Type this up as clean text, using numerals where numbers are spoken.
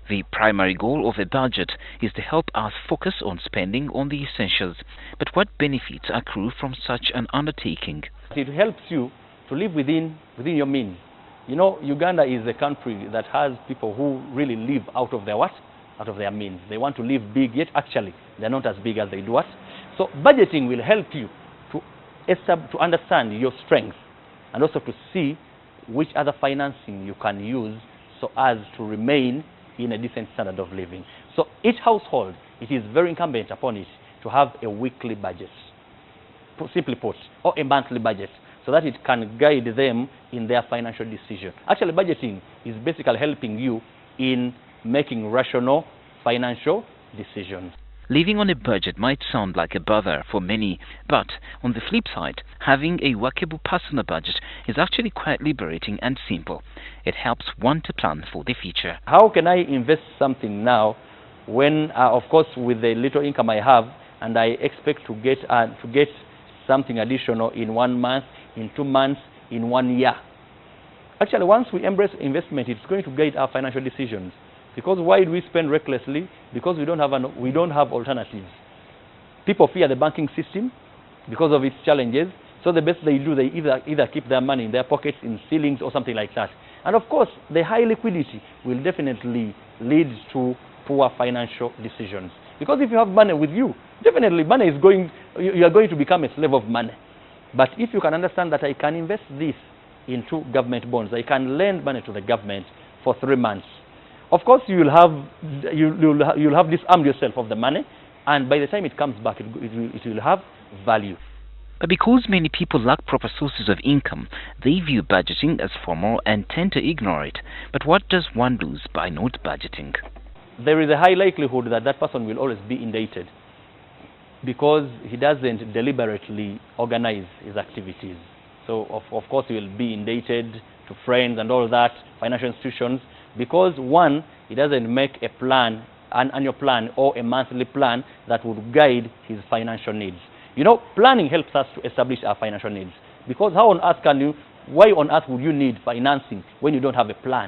The primary goal of a budget is to help us focus on spending on the essentials. But what benefits accrue from such an undertaking? It helps you to live within your means. You know, Uganda is a country that has people who really live out of their what? Out of their means. They want to live big, yet actually they're not as big as they do what? So budgeting will help you to understand your strengths and also to see which other financing you can use so as to remain in a decent standard of living. So each household, it is very incumbent upon it to have a weekly budget, simply put, or a monthly budget, so that it can guide them in their financial decision. Actually, budgeting is basically helping you in making rational financial decisions. Living on a budget might sound like a bother for many, but on the flip side, having a workable personal budget is actually quite liberating and simple. It helps one to plan for the future. How can I invest something now when, of course, with the little income I have, and I expect to get something additional in 1 month, in 2 months, in 1 year? Actually, once we embrace investment, it's going to guide our financial decisions. Because why do we spend recklessly? Because we don't have alternatives. People fear the banking system because of its challenges. So the best they do, they either keep their money in their pockets, in ceilings, or something like that. And of course, the high liquidity will definitely lead to poor financial decisions. Because if you have money with you, definitely money is you are going to become a slave of money. But if you can understand that I can invest this into government bonds, I can lend money to the government for 3 months. Of course, you'll have disarmed yourself of the money, and by the time it comes back, it will have value. But because many people lack proper sources of income, they view budgeting as formal and tend to ignore it. But what does one lose by not budgeting? There is a high likelihood that that person will always be indebted because he doesn't deliberately organize his activities. So, of course, he will be indebted to friends and all that, financial institutions, because one, he doesn't make a plan, an annual plan or a monthly plan that would guide his financial needs. You know, planning helps us to establish our financial needs. Because why on earth would you need financing when you don't have a plan?